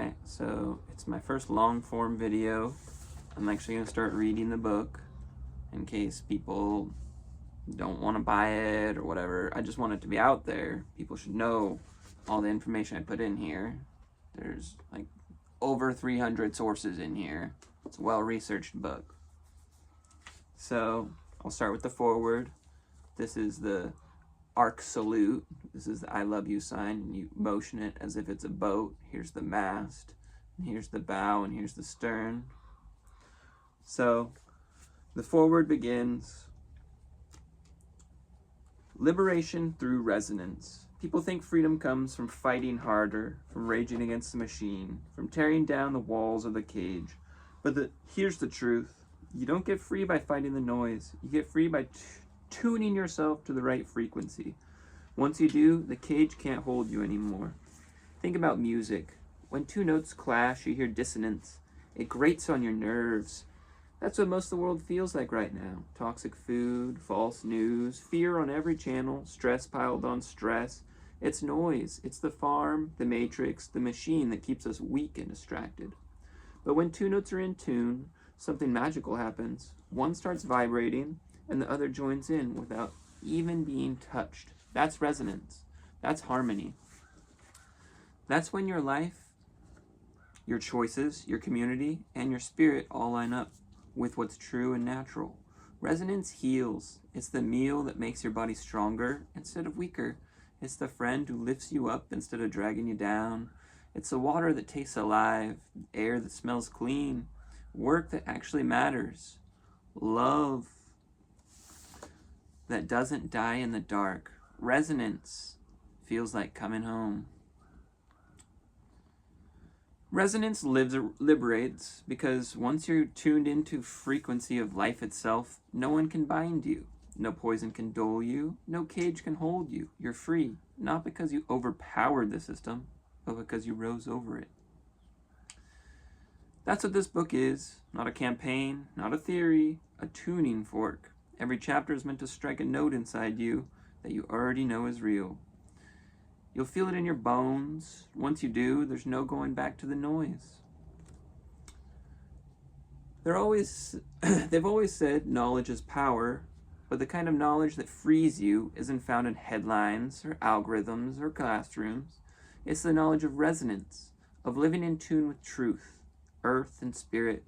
Alright, so it's my first long form video. I'm actually going to start reading the book in case people don't want to buy it or whatever. I just want it to be out there. People should know all the information I put in here. There's like over 300 sources in here. It's a well-researched book. So I'll start with the foreword. This is the arc salute. This is the I love you sign, and you motion it as if it's a boat. Here's the mast, and here's the bow, and here's the stern. So the foreword begins. Liberation through resonance. People think freedom comes from fighting harder, from raging against the machine, from tearing down the walls of the cage. But here's the truth. You don't get free by fighting the noise. You get free by tuning yourself to the right frequency. Once you do, the cage can't hold you anymore. Think about music. When two notes clash, you hear dissonance. It grates on your nerves. That's what most of the world feels like right now. Toxic food, false news, fear on every channel, stress piled on stress. It's noise. It's the farm, the matrix, the machine that keeps us weak and distracted. But when two notes are in tune, something magical happens. One starts vibrating, and the other joins in without even being touched. That's resonance. That's harmony. That's when your life, your choices, your community, and your spirit all line up with what's true and natural. Resonance heals. It's the meal that makes your body stronger instead of weaker. It's the friend who lifts you up instead of dragging you down. It's the water that tastes alive, air that smells clean, work that actually matters, love that doesn't die in the dark. Resonance feels like coming home. Resonance liberates because once you're tuned into frequency of life itself, no one can bind you. No poison can dull you. No cage can hold you. You're free, not because you overpowered the system, but because you rose over it. That's what this book is. Not a campaign, not a theory, a tuning fork. Every chapter is meant to strike a note inside you that you already know is real. You'll feel it in your bones. Once you do, there's no going back to the noise. They've always said knowledge is power, but the kind of knowledge that frees you isn't found in headlines or algorithms or classrooms. It's the knowledge of resonance, of living in tune with truth, earth, and spirit.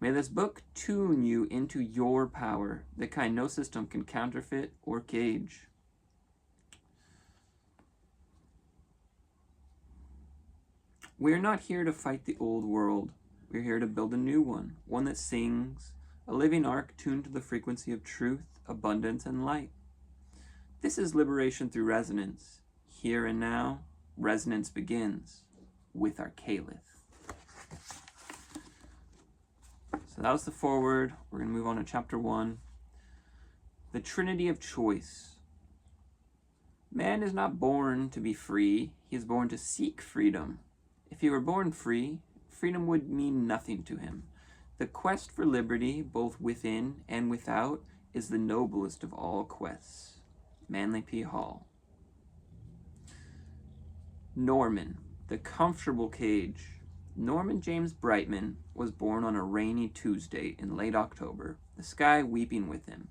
May this book tune you into your power, the kind no system can counterfeit or cage. We're not here to fight the old world. We're here to build a new one that sings, a living arc tuned to the frequency of truth, abundance, and light. This is liberation through resonance. Here and now, resonance begins with Arkaelith. So that was the foreword. We're going to move on to chapter 1. The Trinity of Choice. Man is not born to be free. He is born to seek freedom. If he were born free, freedom would mean nothing to him. The quest for liberty, both within and without, is the noblest of all quests. Manly P. Hall. Norman, the comfortable cage. Norman James Brightman was born on a rainy Tuesday in late October, the sky weeping with him.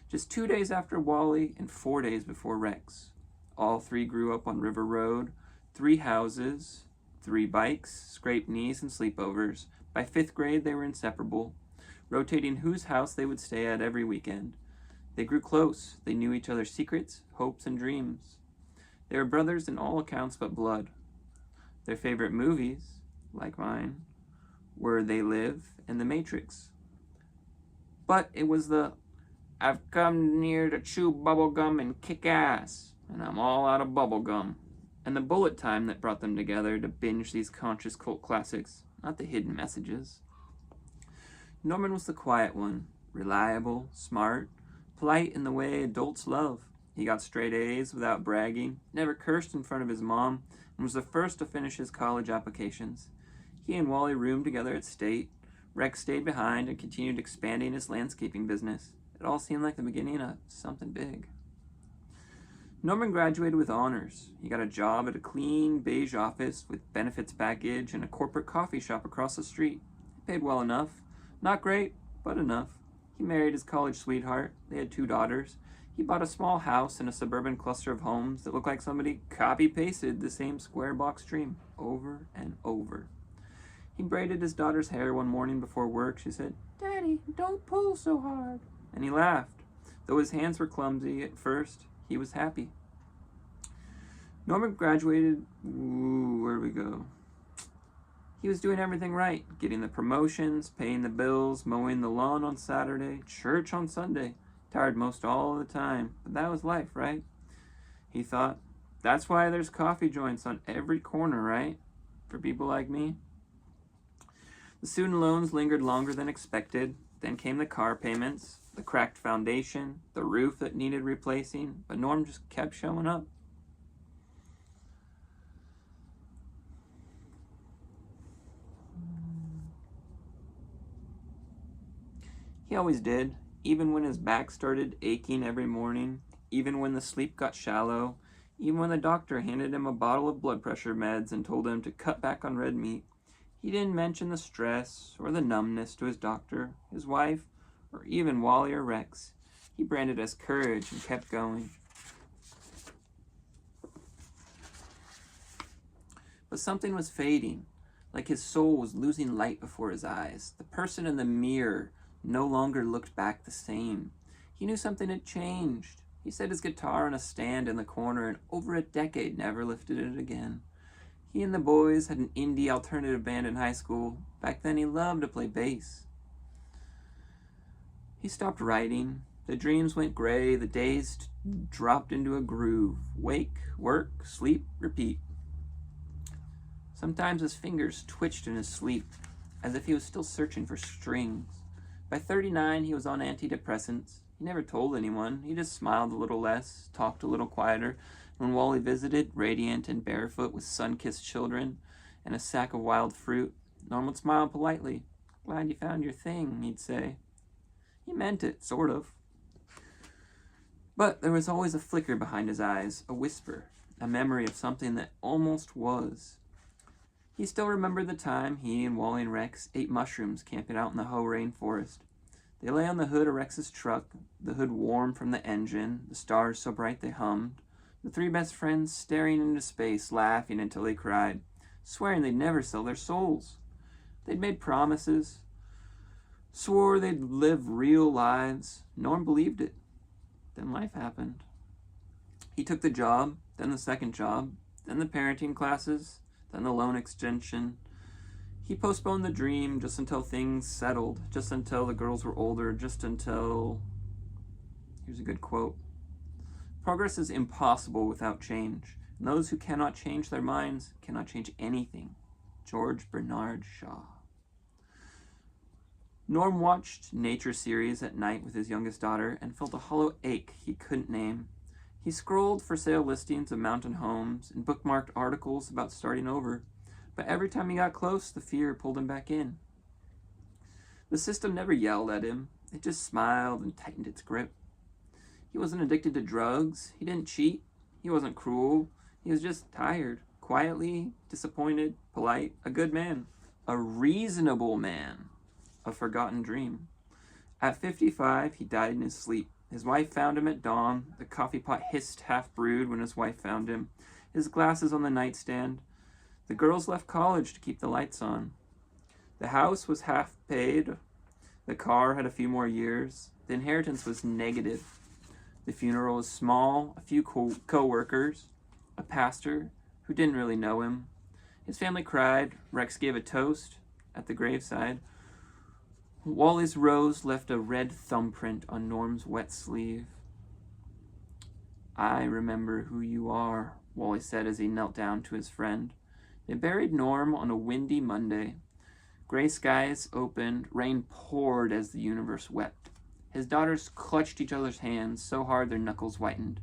Just 2 days after Wally and 4 days before Rex. All three grew up on River Road, 3 houses, 3 bikes, scraped knees, and sleepovers. By 5th grade, they were inseparable, rotating whose house they would stay at every weekend. They grew close. They knew each other's secrets, hopes, and dreams. They were brothers in all accounts but blood. Their favorite movies, like mine, were They Live and The Matrix. But it was the I've come near to chew bubblegum and kick ass, and I'm all out of bubblegum, and the bullet time that brought them together to binge these conscious cult classics, not the hidden messages. Norman was the quiet one, reliable, smart, polite in the way adults love. He got straight A's without bragging, never cursed in front of his mom, and was the first to finish his college applications. He and Wally roomed together at State. Rex stayed behind and continued expanding his landscaping business. It all seemed like the beginning of something big. Norman graduated with honors. He got a job at a clean, beige office with benefits package and a corporate coffee shop across the street. He paid well enough. Not great, but enough. He married his college sweetheart. They had 2 daughters. He bought a small house in a suburban cluster of homes that looked like somebody copy-pasted the same square box dream over and over. He braided his daughter's hair one morning before work. She said, "Daddy, don't pull so hard." And he laughed. Though his hands were clumsy at first, he was happy. Norman graduated. Where do we go? He was doing everything right, getting the promotions, paying the bills, mowing the lawn on Saturday, church on Sunday. Tired most all the time, but that was life, right? He thought, that's why there's coffee joints on every corner, right? For people like me. The student loans lingered longer than expected. Then came the car payments, the cracked foundation, the roof that needed replacing, but Norm just kept showing up. He always did, even when his back started aching every morning, even when the sleep got shallow, even when the doctor handed him a bottle of blood pressure meds and told him to cut back on red meat. He didn't mention the stress or the numbness to his doctor, his wife, or even Wally or Rex. He branded as courage and kept going. But something was fading, like his soul was losing light before his eyes. The person in the mirror no longer looked back the same. He knew something had changed. He set his guitar on a stand in the corner and over a decade never lifted it again. He and the boys had an indie alternative band in high school. Back then he loved to play bass. He stopped writing. The dreams went gray. The days dropped into a groove. Wake, work, sleep, repeat. Sometimes his fingers twitched in his sleep, as if he was still searching for strings. By 39, he was on antidepressants. He never told anyone. He just smiled a little less, talked a little quieter. When Wally visited, radiant and barefoot with sun-kissed children and a sack of wild fruit, Norm would smile politely. "Glad you found your thing," he'd say. He meant it, sort of. But there was always a flicker behind his eyes, a whisper, a memory of something that almost was. He still remembered the time he and Wally and Rex ate mushrooms camping out in the Hoh rainforest. They lay on the hood of Rex's truck, the hood warm from the engine, the stars so bright they hummed. The 3 best friends staring into space, laughing until they cried, swearing they'd never sell their souls. They'd made promises, swore they'd live real lives. Norm believed it. Then life happened. He took the job, then the second job, then the parenting classes, then the loan extension. He postponed the dream just until things settled, just until the girls were older, just until... Here's a good quote. "Progress is impossible without change, and those who cannot change their minds cannot change anything." George Bernard Shaw. Norm watched nature series at night with his youngest daughter and felt a hollow ache he couldn't name. He scrolled for sale listings of mountain homes and bookmarked articles about starting over, but every time he got close, the fear pulled him back in. The system never yelled at him. It just smiled and tightened its grip. He wasn't addicted to drugs. He didn't cheat. He wasn't cruel. He was just tired, quietly disappointed, polite, a good man, a reasonable man, a forgotten dream. At 55, he died in his sleep. His wife found him at dawn. The coffee pot hissed half-brewed when his wife found him. His glasses on the nightstand. The girls left college to keep the lights on. The house was half paid. The car had a few more years. The inheritance was negative. The funeral was small, a few co-workers, a pastor who didn't really know him. His family cried. Rex gave a toast at the graveside. Wally's rose left a red thumbprint on Norm's wet sleeve. "I remember who you are," Wally said as he knelt down to his friend. They buried Norm on a windy Monday. Gray skies opened, rain poured as the universe wept. His daughters clutched each other's hands so hard their knuckles whitened,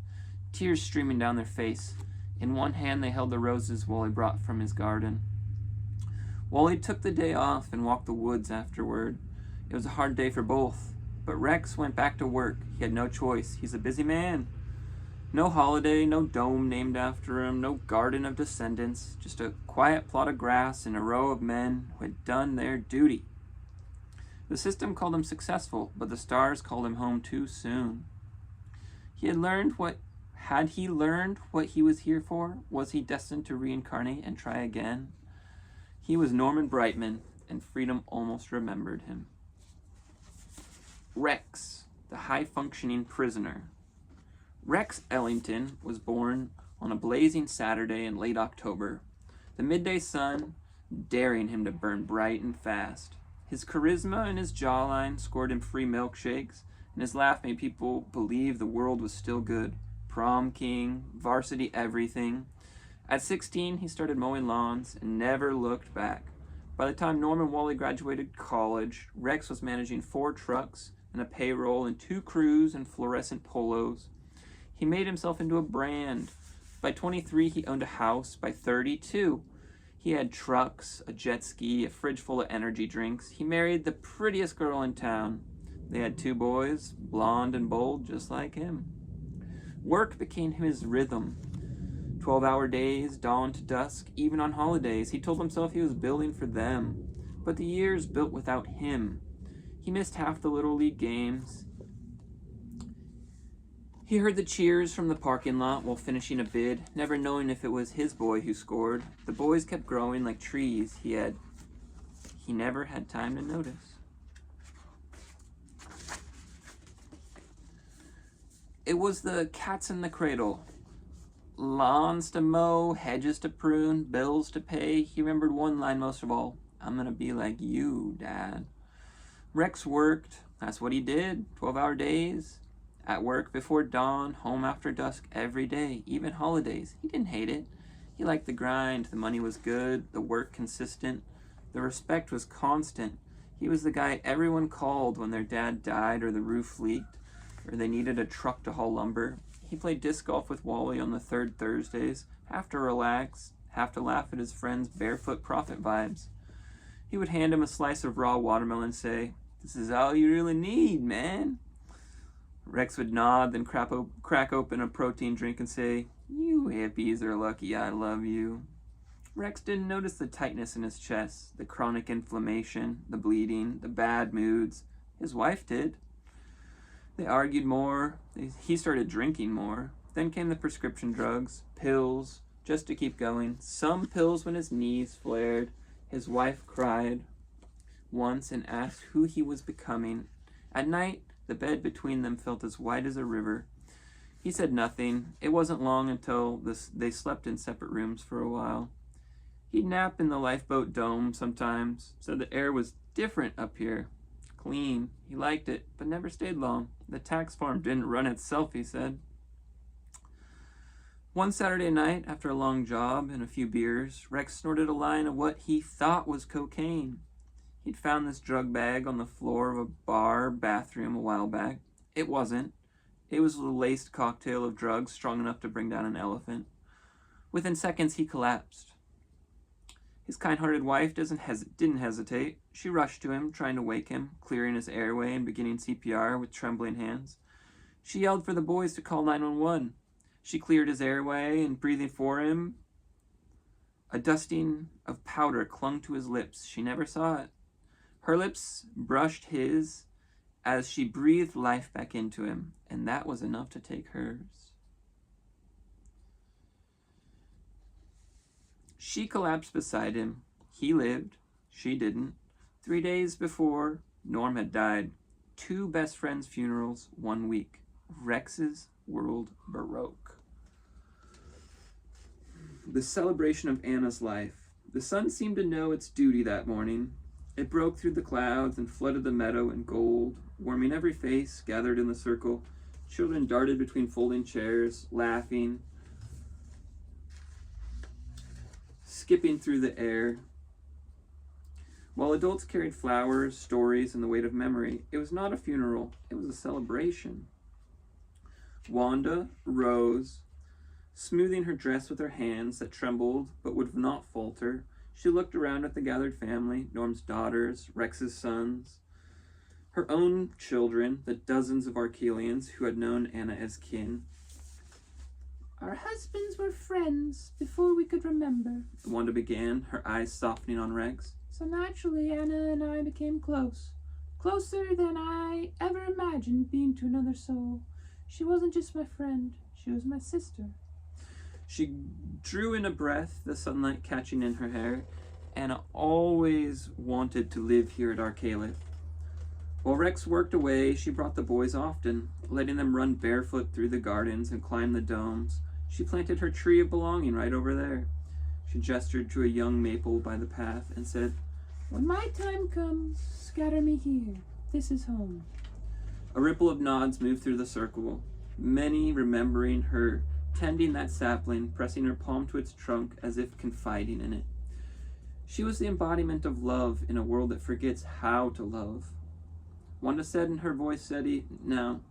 tears streaming down their face. In one hand they held the roses Wally brought from his garden. Wally took the day off and walked the woods afterward. It was a hard day for both, but Rex went back to work. He had no choice. He's a busy man. No holiday, no dome named after him, no garden of descendants, just a quiet plot of grass and a row of men who had done their duty. The system called him successful, but the stars called him home too soon. Had he learned what he was here for? Was he destined to reincarnate and try again? He was Norman Brightman, and freedom almost remembered him. Rex, the high-functioning prisoner. Rex Ellington was born on a blazing Saturday in late October, the midday sun daring him to burn bright and fast. His charisma and his jawline scored him free milkshakes, and his laugh made people believe the world was still good. Prom king, varsity everything. At 16, he started mowing lawns and never looked back. By the time Norman Wally graduated college, Rex was managing 4 trucks and a payroll and 2 crews and fluorescent polos. He made himself into a brand. By 23, he owned a house. By 32, he had trucks, a jet ski, a fridge full of energy drinks. He married the prettiest girl in town. They had 2 boys, blonde and bold, just like him. Work became his rhythm. 12-hour days, dawn to dusk, even on holidays. He told himself he was building for them. But the years built without him. He missed half the Little League games. He heard the cheers from the parking lot while finishing a bid, never knowing if it was his boy who scored. The boys kept growing like trees. He never had time to notice. It was the cats in the cradle. Lawns to mow, hedges to prune, bills to pay. He remembered one line most of all. I'm gonna be like you, Dad. Rex worked. That's what he did. 12-hour days. At work before dawn, home after dusk every day, even holidays. He didn't hate it. He liked the grind. The money was good, the work consistent, the respect was constant. He was the guy everyone called when their dad died or the roof leaked or they needed a truck to haul lumber. He played disc golf with Wally on the 3rd Thursdays, half to relax, half to laugh at his friend's barefoot prophet vibes. He would hand him a slice of raw watermelon and say, "This is all you really need, man." Rex would nod, then crack open a protein drink and say, "You hippies are lucky I love you." Rex didn't notice the tightness in his chest, the chronic inflammation, the bleeding, the bad moods. His wife did. They argued more. He started drinking more. Then came the prescription drugs, pills, just to keep going. Some pills when his knees flared. His wife cried once and asked who he was becoming. At night, the bed between them felt as wide as a river. He said nothing. It wasn't long until they slept in separate rooms for a while. He'd nap in the lifeboat dome sometimes, so the air was different up here. Clean. He liked it, but never stayed long. The tax farm didn't run itself, he said. One Saturday night, after a long job and a few beers, Rex snorted a line of what he thought was cocaine. He'd found this drug bag on the floor of a bar bathroom a while back. It wasn't. It was a laced cocktail of drugs strong enough to bring down an elephant. Within seconds, he collapsed. His kind-hearted wife didn't hesitate. She rushed to him, trying to wake him, clearing his airway and beginning CPR with trembling hands. She yelled for the boys to call 911. She cleared his airway and, breathing for him, a dusting of powder clung to his lips. She never saw it. Her lips brushed his as she breathed life back into him, and that was enough to take hers. She collapsed beside him. He lived. She didn't. 3 days before, Norm had died. 2 best friends' funerals, 1 week. Rex's world baroque. The celebration of Anna's life. The sun seemed to know its duty that morning. It broke through the clouds and flooded the meadow in gold, warming every face gathered in the circle. Children darted between folding chairs, laughing, skipping through the air. While adults carried flowers, stories, and the weight of memory, it was not a funeral, it was a celebration. Wanda rose, smoothing her dress with her hands that trembled but would not falter. She looked around at the gathered family, Norm's daughters, Rex's sons, her own children, the dozens of Arkaelians who had known Anna as kin. Our husbands were friends before we could remember, Wanda began, her eyes softening on Rex. So naturally Anna and I became close. Closer than I ever imagined being to another soul. She wasn't just my friend, she was my sister. She drew in a breath, the sunlight catching in her hair. Anna always wanted to live here at Arkaelith. While Rex worked away, she brought the boys often, letting them run barefoot through the gardens and climb the domes. She planted her tree of belonging right over there. She gestured to a young maple by the path and said, When my time comes, scatter me here. This is home. A ripple of nods moved through the circle, many remembering her tending that sapling, pressing her palm to its trunk as if confiding in it. She was the embodiment of love in a world that forgets how to love. Wanda said in her voice steady, Now,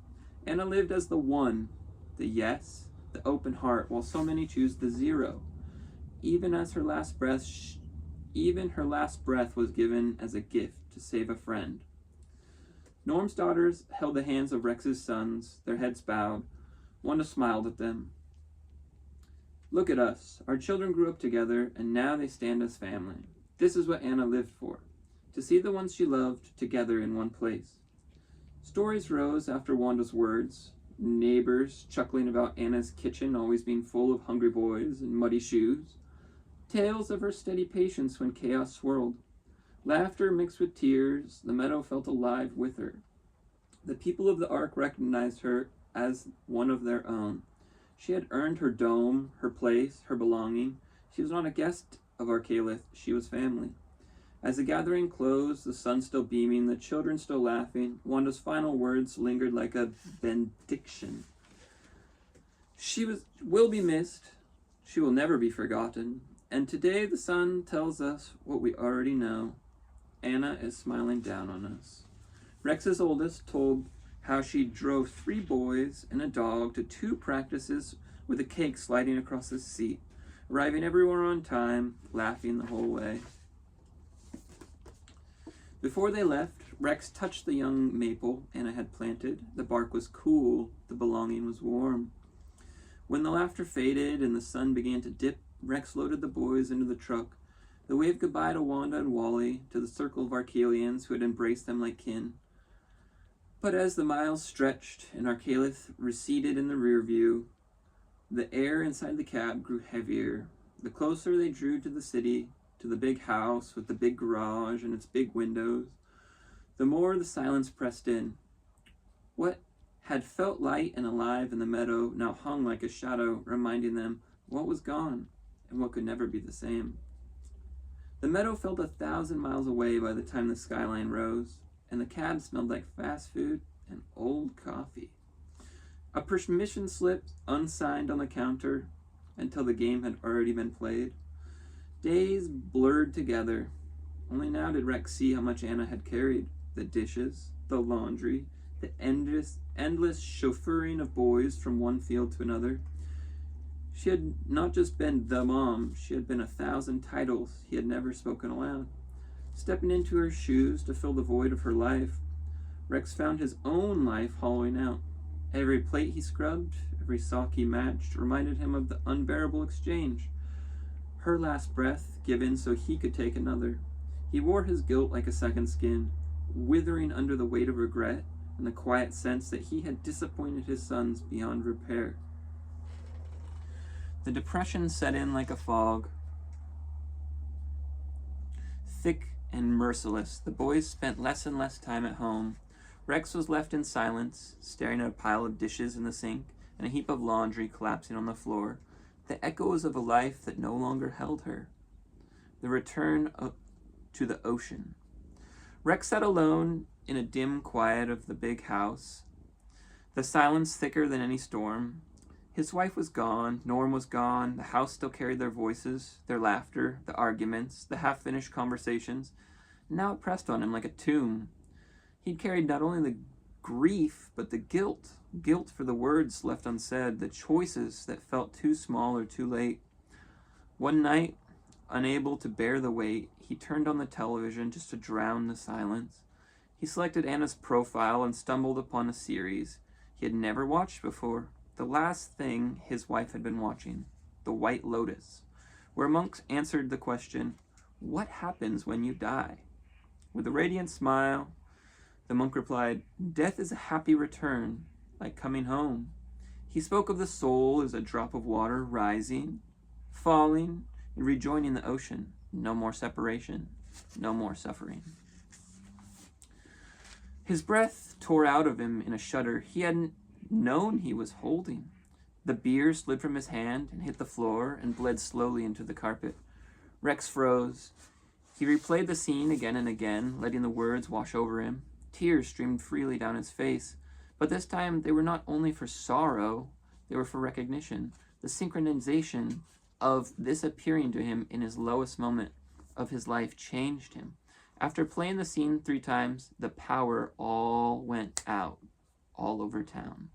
Anna lived as the one, the yes, the open heart, while so many choose the zero. Even her last breath was given as a gift to save a friend. Norm's daughters held the hands of Rex's sons, their heads bowed. Wanda smiled at them. Look at us. Our children grew up together, and now they stand as family. This is what Anna lived for, to see the ones she loved together in one place. Stories rose after Wanda's words, neighbors chuckling about Anna's kitchen always being full of hungry boys and muddy shoes, tales of her steady patience when chaos swirled. Laughter mixed with tears, the meadow felt alive with her. The people of the Ark recognized her as one of their own. She had earned her dome, her place, her belonging. She was not a guest of Arkaelith, she was family. As the gathering closed, the sun still beaming, the children still laughing, Wanda's final words lingered like a benediction. She will be missed. She will never be forgotten. And today the sun tells us what we already know. Anna is smiling down on us. Rex's oldest told how she drove 3 boys and a dog to 2 practices with a cake sliding across the seat, arriving everywhere on time, laughing the whole way. Before they left, Rex touched the young maple Anna had planted. The bark was cool, the belonging was warm. When the laughter faded and the sun began to dip, Rex loaded the boys into the truck. They waved goodbye to Wanda and Wally, to the circle of Arkaelians who had embraced them like kin. But as the miles stretched and Arkaelith receded in the rear view, the air inside the cab grew heavier. The closer they drew to the city, to the big house with the big garage and its big windows, the more the silence pressed in. What had felt light and alive in the meadow now hung like a shadow, reminding them what was gone and what could never be the same. The meadow felt 1,000 miles away by the time the skyline rose, and the cab smelled like fast food and old coffee. A permission slip unsigned on the counter until the game had already been played. Days blurred together. Only now did Rex see how much Anna had carried. The dishes, the laundry, the endless chauffeuring of boys from one field to another. She had not just been the mom, she had been 1,000 titles he had never spoken aloud. Stepping into her shoes to fill the void of her life, Rex found his own life hollowing out. Every plate he scrubbed, every sock he matched, reminded him of the unbearable exchange. Her last breath given so he could take another. He wore his guilt like a second skin, withering under the weight of regret and the quiet sense that he had disappointed his sons beyond repair. The depression set in like a fog. Thick and merciless, the boys spent less and less time at home. Rex was left in silence, staring at a pile of dishes in the sink and a heap of laundry collapsing on the floor, the echoes of a life that no longer held her. The return to the ocean. Rex sat alone in a dim quiet of the big house, the silence thicker than any storm. His wife was gone, Norm was gone, the house still carried their voices, their laughter, the arguments, the half-finished conversations. Now it pressed on him like a tomb. He'd carried not only the grief, but the guilt for the words left unsaid, the choices that felt too small or too late. One night, unable to bear the weight, he turned on the television just to drown the silence. He selected Anna's profile and stumbled upon a series he had never watched before. the last thing his wife had been watching, The White Lotus, where monks answered the question, "What happens when you die?" With a radiant smile, the monk replied, "Death is a happy return, like coming home." He spoke of the soul as a drop of water rising, falling, and rejoining the ocean. No more separation, no more suffering. His breath tore out of him in a shudder he hadn't known he was holding. The beer slid from his hand and hit the floor and bled slowly into the carpet. Rex froze. He replayed the scene again and again, letting the words wash over him. Tears streamed freely down his face, but this time they were not only for sorrow, they were for recognition. The synchronization of this appearing to him in his lowest moment of his life changed him. After playing the scene 3 times, the power all went out, all over town.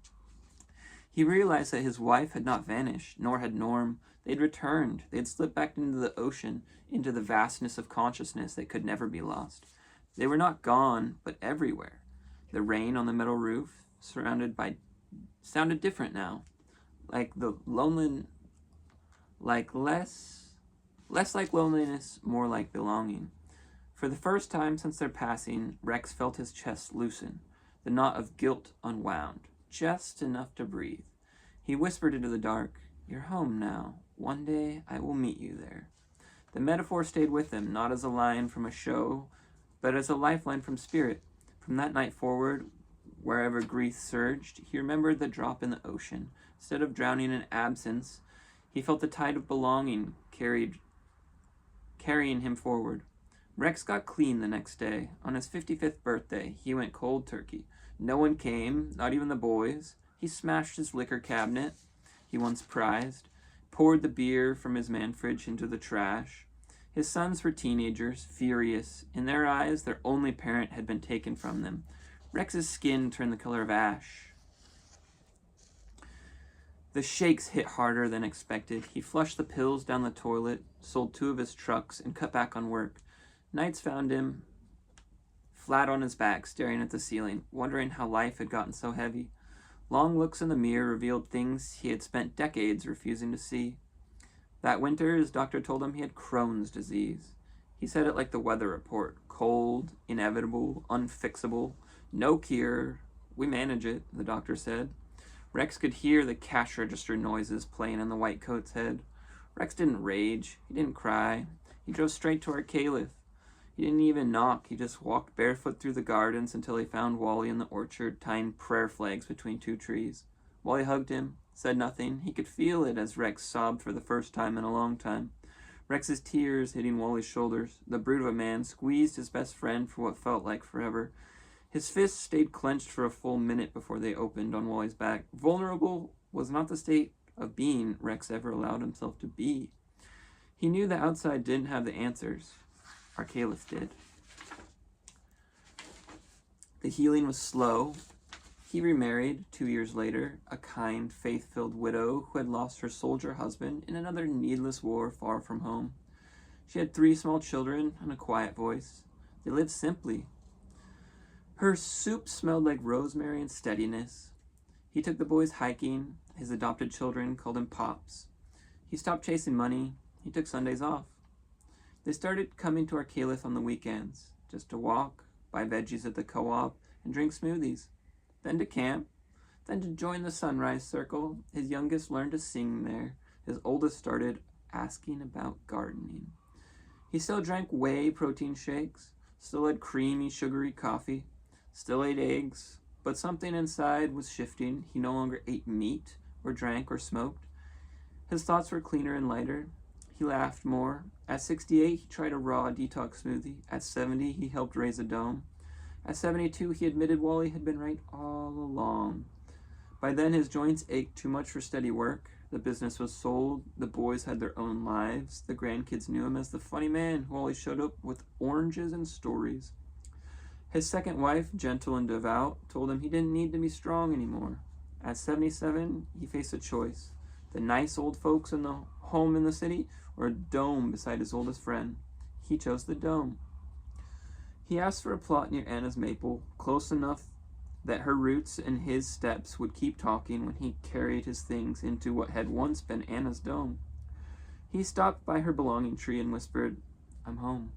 He realized that his wife had not vanished, nor had Norm. They'd returned. They had slipped back into the ocean, into the vastness of consciousness that could never be lost. They were not gone, but everywhere. The rain on the metal roof, sounded different now, like the less like loneliness, more like belonging. For the first time since their passing, Rex felt his chest loosen, the knot of guilt unwound, just enough to breathe. He whispered into the dark, "You're home now. One day I will meet you there." The metaphor stayed with him, not as a line from a show, but as a lifeline from spirit. From that night forward, wherever grief surged, he remembered the drop in the ocean. Instead of drowning in absence, he felt the tide of belonging carrying him forward. Rex got clean the next day. On his 55th birthday, he went cold turkey. No one came, not even the boys. He smashed his liquor cabinet he once prized, poured the beer from his man fridge into the trash. His sons were teenagers, furious. In their eyes, their only parent had been taken from them. Rex's skin turned the color of ash. The shakes hit harder than expected. He flushed the pills down the toilet, sold 2 of his trucks, and cut back on work. Nights found him flat on his back, staring at the ceiling, wondering how life had gotten so heavy. Long looks in the mirror revealed things he had spent decades refusing to see. That winter, his doctor told him he had Crohn's disease. He said it like the weather report. Cold, inevitable, unfixable, no cure. We manage it, the doctor said. Rex could hear the cash register noises playing in the white coat's head. Rex didn't rage. He didn't cry. He drove straight to Arkaelith. He didn't even knock. He just walked barefoot through the gardens until he found Wally in the orchard, tying prayer flags between 2 trees. Wally hugged him, said nothing. He could feel it as Rex sobbed for the first time in a long time. Rex's tears hitting Wally's shoulders. The brute of a man squeezed his best friend for what felt like forever. His fists stayed clenched for a full minute before they opened on Wally's back. Vulnerable was not the state of being Rex ever allowed himself to be. He knew the outside didn't have the answers. Arkaelith did. The healing was slow. He remarried 2 years later, a kind, faith-filled widow who had lost her soldier husband in another needless war far from home. She had 3 small children and a quiet voice. They lived simply. Her soup smelled like rosemary and steadiness. He took the boys hiking. His adopted children called him Pops. He stopped chasing money. He took Sundays off. They started coming to Arkaelith on the weekends, just to walk, buy veggies at the co-op, and drink smoothies. Then to camp, then to join the sunrise circle. His youngest learned to sing there. His oldest started asking about gardening. He still drank whey protein shakes, still had creamy, sugary coffee, still ate eggs, but something inside was shifting. He no longer ate meat, or drank, or smoked. His thoughts were cleaner and lighter. He laughed more. At 68, he tried a raw detox smoothie. At 70, he helped raise a dome. At 72, he admitted Wally had been right all along. By then, his joints ached too much for steady work. The business was sold. The boys had their own lives. The grandkids knew him as the funny man who always showed up with oranges and stories. His second wife, gentle and devout, told him he didn't need to be strong anymore. At 77, he faced a choice. The nice old folks in the home in the city, or a dome beside his oldest friend. He chose the dome. He asked for a plot near Anna's maple, close enough that her roots and his steps would keep talking when he carried his things into what had once been Anna's dome. He stopped by her belonging tree and whispered, "I'm home."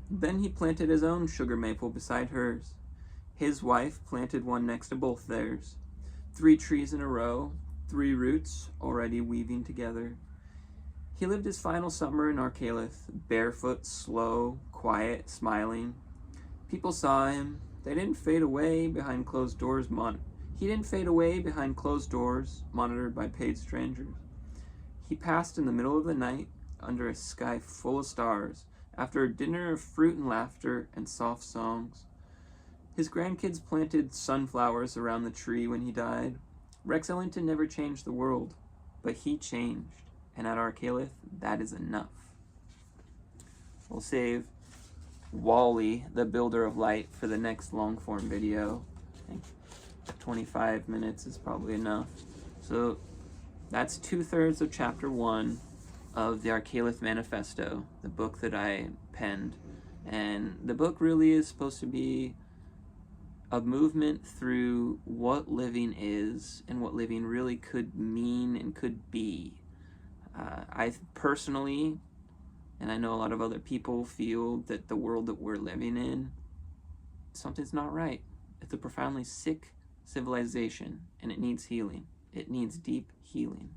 Then he planted his own sugar maple beside hers. His wife planted one next to both theirs. 3 trees in a row, 3 roots already weaving together. He lived his final summer in Arkaelith, barefoot, slow, quiet, smiling. People saw him. They didn't fade away behind closed doors. He didn't fade away behind closed doors, monitored by paid strangers. He passed in the middle of the night, under a sky full of stars, after a dinner of fruit and laughter and soft songs. His grandkids planted sunflowers around the tree when he died. Rex Ellington never changed the world, but he changed. And at Arkaelith, that is enough. We'll save Wally, the Builder of Light, for the next long-form video. I think 25 minutes is probably enough. So that's 2/3 of chapter 1 of the Arkaelith Manifesto, the book that I penned. And the book really is supposed to be a movement through what living is and what living really could mean and could be. I personally, and I know a lot of other people, feel that the world that we're living in, something's not right. It's a profoundly sick civilization, and it needs healing. It needs deep healing.